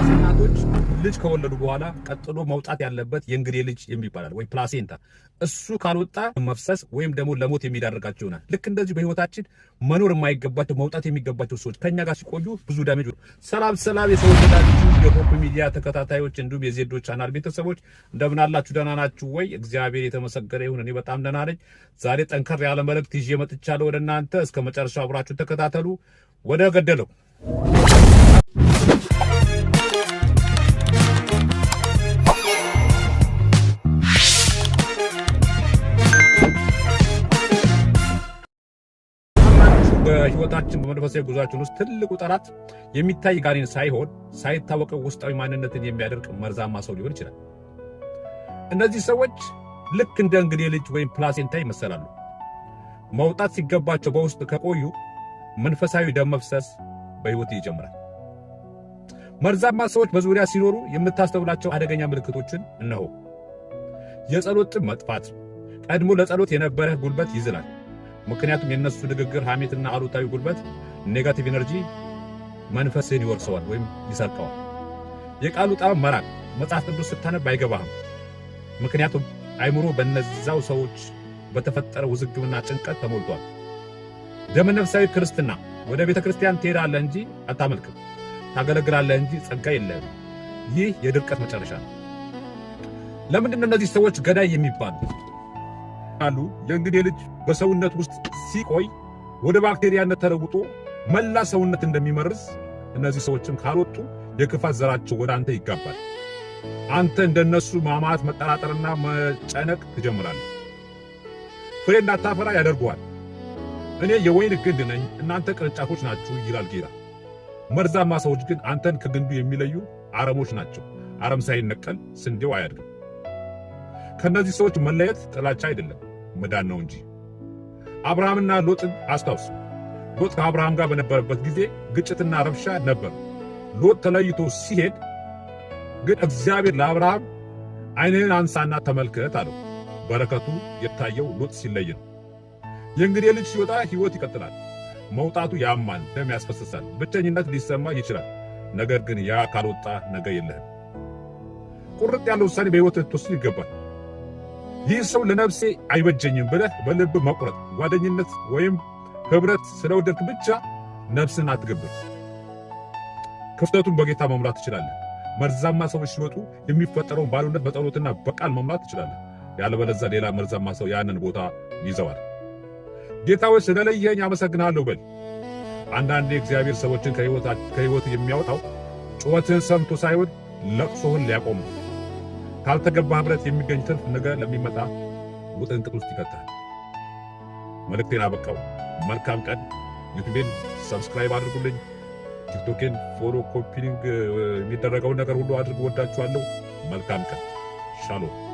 አራስ እናቶች ልጅ ከወለዱ በኋላ ቀጥሎ መውጣት ያለበት የእንግዴ ልጅ የሚባላል ወይ ፕላሴንታ እሱ ካልወጣ መፍሰስ ወይም ደግሞ ለሞት የሚዳርጋቸው ይሆናል። ልክ እንደዚህ በህይወታችን መኖር የማይገባቸው መውጣት የሚገባቸው ሰዎች ከኛ ጋር ሲቆዩ ብዙ ዳሜጅ። ሰላም የሰው ወዳጆች የሆፕ ሚዲያ ተከታታዮች እንዲሁም የዜዶ ቻናል ቤተሰቦች እንደምን አላችሁ? ደህና ናችሁ ወይ? እግዚአብሔር የተመሰገነ ይሁን። እኔ በጣም ደህና ነኝ። ዛሬ ጠንከር ያለ መልእክት ይዤ መጥቻለሁ ወደ እናንተ። እስከ መጨረሻው አብራችሁ ተከታተሉ። ወደ ገደለው በህይወታችን በመንፈሳዊ ጉዟችን ውስጥ ትልቁ ጠላት የሚታይ ጋኔን ሳይሆን ሳይታወቀው ውስጣዊ ማንነትን የሚያደርግ መርዛማ ሰው ሊሆን ይችላል። እነዚህ ሰዎች ልክ እንደ እንግዴ ልጅ ወይም ፕላሴንታ ይመሰላሉ። መውጣት ሲገባቸው በውስጥ ከቆዩ መንፈሳዊ ደም መፍሰስ በህይወት ይጀምራል። መርዛማ ሰዎች በዙሪያ ሲኖሩ የምታስተውላቸው አደገኛ ምልክቶችን እነሆ። የጸሎት መጥፋት፣ ቀድሞ ለጸሎት የነበረ ጉልበት ይዝላል። ምክንያቱም የነሱ ንግግር ሐሜትና አሉታዊ ጉልበት ኔጋቲቭ ኤነርጂ መንፈስን ይወርሰዋል ወይም ይሰርቀዋል። የቃሉ ጣዕም መራቅ፣ መጽሐፍ ቅዱስ ስታነብ አይገባህም። ምክንያቱም አይምሮ በነዛው ሰዎች በተፈጠረ ውዝግብና ጭንቀት ተሞልቷል። ደመነፍሳዊ ክርስትና፣ ወደ ቤተ ክርስቲያን ትሄዳለህ እንጂ አታመልክም፣ ታገለግላለህ እንጂ ጸጋ የለህም። ይህ የድርቀት መጨረሻ ነው። ለምንድን ነው እነዚህ ሰዎች ገዳይ የሚባሉት? የእንግዴ ልጅ በሰውነት ውስጥ ሲቆይ ወደ ባክቴሪያነት ተለውጦ መላ ሰውነት እንደሚመርዝ እነዚህ ሰዎችም ካልወጡ የክፋት ዘራቸው ወደ አንተ ይጋባል። አንተ እንደነሱ ማማት፣ መጠራጠርና መጨነቅ ትጀምራለህ። ፍሬ እንዳታፈራ ያደርጉሃል። እኔ የወይን ግንድ ነኝ፣ እናንተ ቅርንጫፎች ናችሁ ይላል ጌታ። መርዛማ ሰዎች ግን አንተን ከግንዱ የሚለዩ አረሞች ናቸው። አረም ሳይነቀል ስንዴው አያድግም። ከነዚህ ሰዎች መለየት ጥላቻ አይደለም፣ መዳን ነው እንጂ። አብርሃምና ሎጥን አስታውሱ። ሎጥ ከአብርሃም ጋር በነበረበት ጊዜ ግጭትና ረብሻ ነበር። ሎጥ ተለይቶ ሲሄድ ግን እግዚአብሔር ለአብርሃም ዓይንህን አንሳና ተመልከት አለው። በረከቱ የታየው ሎጥ ሲለይ ነው። የእንግዴ ልጅ ሲወጣ ሕይወት ይቀጥላል። መውጣቱ ያማል፣ ደም ያስፈስሳል፣ ብቸኝነት ሊሰማ ይችላል። ነገር ግን ያ ካልወጣ ነገ የለህም። ቁርጥ ያለ ውሳኔ በሕይወትህ ልትወስድ ይገባል። ይህ ሰው ለነፍሴ አይበጀኝም ብለህ በልብ መቁረጥ፣ ጓደኝነት ወይም ህብረት ስለወደድክ ብቻ ነፍስን አትገብር። ክፍተቱን በጌታ መሙላት ትችላለህ። መርዛማ ሰዎች ሲወጡ የሚፈጠረውን ባሉነት በጸሎትና በቃል መሙላት ትችላለህ። ያለበለዚያ ሌላ መርዛማ ሰው ያንን ቦታ ይዘዋል። ጌታ ሆይ ስለለየኸኝ አመሰግናለሁ በል። አንዳንዴ እግዚአብሔር ሰዎችን ከህይወት የሚያወጣው ጩኸትህን ሰምቶ ሳይሆን ለቅሶህን ሊያቆም ነው። ካልተገባ ህብረት የሚገኝ ትርፍ ነገ ለሚመጣ ውጥንቅጥ ውስጥ ይከታል። መልእክቴን አበቃው። መልካም ቀን። ዩቲዩብን ሰብስክራይብ አድርጉልኝ። ቲክቶክን ፎሎ፣ ኮፒ ሊንክ የሚደረገውን ነገር ሁሉ አድርጉ። ወዳችኋለሁ። መልካም ቀን። ሻሎም